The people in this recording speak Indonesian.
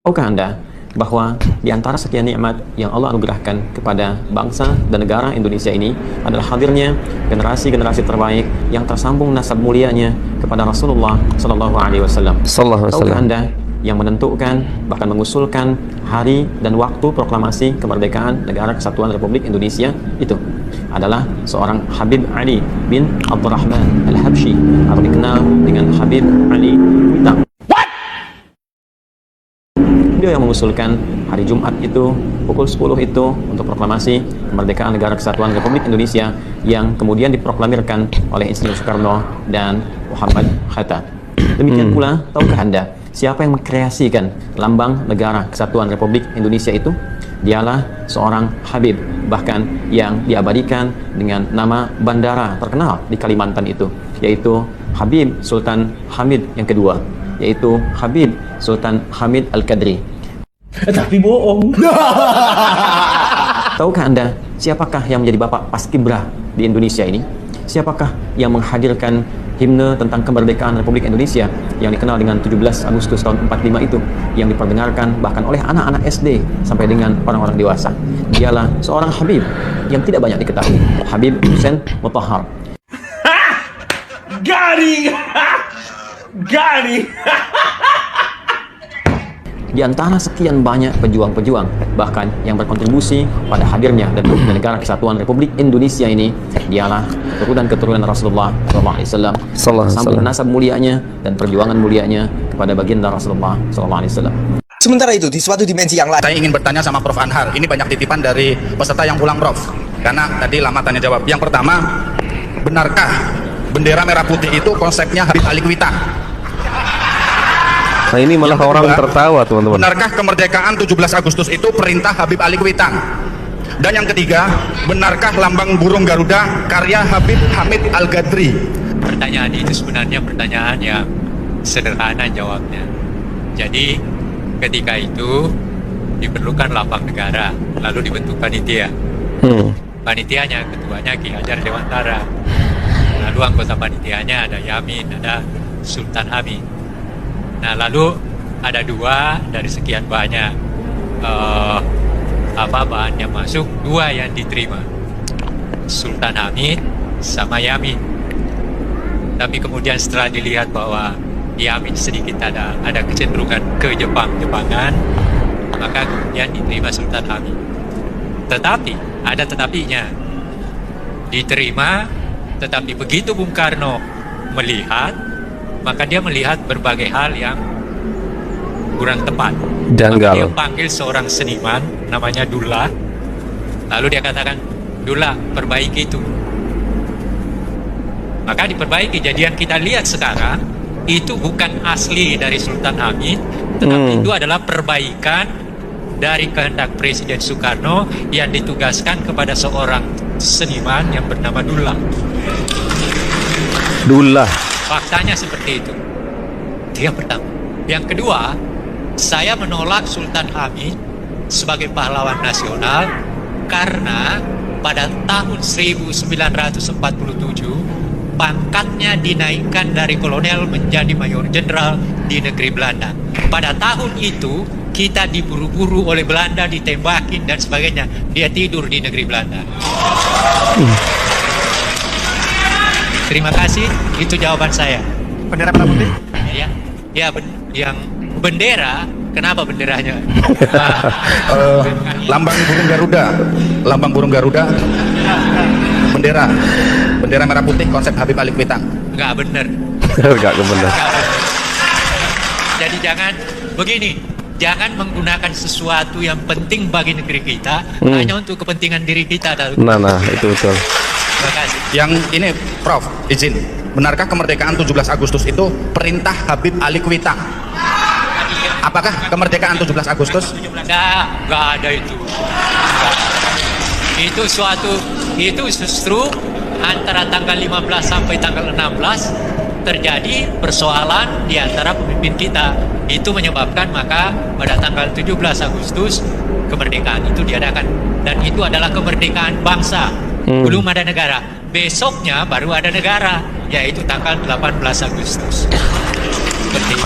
Tahukah Anda bahwa di antara sekian nikmat yang Allah anugerahkan kepada bangsa dan negara Indonesia ini adalah hadirnya generasi-generasi terbaik yang tersambung nasab mulianya kepada Rasulullah Sallallahu Alaihi Wasallam. Tahukah Anda yang menentukan bahkan mengusulkan hari dan waktu proklamasi kemerdekaan Negara Kesatuan Republik Indonesia itu adalah seorang Habib Ali bin Abdurrahman Al-Habsyi atau dikenal dengan Habib Ali Kuitang. Beliau yang mengusulkan hari Jumat itu pukul 10 itu untuk proklamasi kemerdekaan Negara Kesatuan Republik Indonesia yang kemudian diproklamirkan oleh Insinyur Soekarno dan Muhammad Hatta. Demikian pula, tahukah Anda siapa yang mengkreasikan lambang Negara Kesatuan Republik Indonesia itu? Dialah seorang Habib, bahkan yang diabadikan dengan nama bandara terkenal di Kalimantan itu, yaitu Habib Sultan Hamid yang kedua, yaitu Habib Sultan Hamid Al-Qadri. Tapi bohong. Tahukah Anda siapakah yang menjadi bapak paskibrah di Indonesia ini? Siapakah yang menghadirkan himne tentang kemerdekaan Republik Indonesia yang dikenal dengan 17 Agustus tahun 45 itu, yang diperdengarkan bahkan oleh anak-anak SD sampai dengan orang-orang dewasa? Dialah seorang Habib yang tidak banyak diketahui, Habib Hussein Mutahhar. Garing. Garing. Di antara sekian banyak pejuang-pejuang bahkan yang berkontribusi pada hadirnya dan Negara Kesatuan Republik Indonesia ini, dialah keturunan Rasulullah SAW, sambung nasab mulianya dan perjuangan mulianya kepada baginda Rasulullah SAW. Sementara itu, di suatu dimensi yang lain, saya ingin bertanya sama Prof. Anhar. Ini banyak titipan dari peserta yang pulang, Prof. Karena tadi lama tanya jawab. Yang pertama, benarkah bendera merah putih itu konsepnya Habib Ali Kuitang? Nah, ini malah orang tertawa, teman-teman. Benarkah kemerdekaan 17 Agustus itu perintah Habib Ali Kuitang? Dan yang ketiga, benarkah lambang burung Garuda karya Habib Hamid Al-Qadri? Pertanyaan itu sebenarnya pertanyaan yang sederhana jawabnya. Jadi ketika itu diperlukan lambang negara, lalu dibentuk panitia. Panitianya, ketuanya Ki Hajar Dewantara. Lalu anggota panitianya ada Yamin, ada Sultan Hamid. Nah, lalu ada dua dari sekian banyak bahan yang masuk, dua yang diterima, Sultan Hamid sama Yamin. Tapi kemudian setelah dilihat bahwa Yamin sedikit ada kecenderungan ke Jepangan, maka kemudian diterima Sultan Hamid. Tetapi ada tetapinya, diterima, tetapi begitu Bung Karno melihat, maka dia melihat berbagai hal yang kurang tepat. Maka dia panggil seorang seniman namanya Dullah. Lalu dia katakan, Dullah, perbaiki itu. Maka diperbaiki. Jadi yang kita lihat sekarang itu bukan asli dari Sultan Hamid, tetapi itu adalah perbaikan dari kehendak Presiden Soekarno yang ditugaskan kepada seorang seniman yang bernama Dullah. Faktanya seperti itu. Itu yang pertama. Yang kedua, saya menolak Sultan Hamid sebagai pahlawan nasional karena pada tahun 1947 pangkatnya dinaikkan dari kolonel menjadi mayor jenderal di negeri Belanda. Pada tahun itu kita diburu-buru oleh Belanda, ditembakin dan sebagainya. Dia tidur di negeri Belanda. Terima kasih, itu jawaban saya. Bendera merah putih? Ya, yang bendera, kenapa benderanya? Lambang burung Garuda, bendera merah putih konsep Habib Ali Kuitang. Enggak benar. Enggak benar. Jadi jangan menggunakan sesuatu yang penting bagi negeri kita hanya untuk kepentingan diri kita. Nah, itu betul. Terima kasih. Yang ini, Prof, izin. Benarkah kemerdekaan 17 Agustus itu perintah Habib Ali Kuitang? Apakah kemerdekaan 17 Agustus? Nggak ada itu. Itu justru antara tanggal 15 sampai tanggal 16 terjadi persoalan di antara pemimpin kita. Itu menyebabkan maka pada tanggal 17 Agustus kemerdekaan itu diadakan. Dan itu adalah kemerdekaan bangsa. Belum ada negara. Besoknya baru ada negara, yaitu tanggal 18 Agustus. Seperti itu.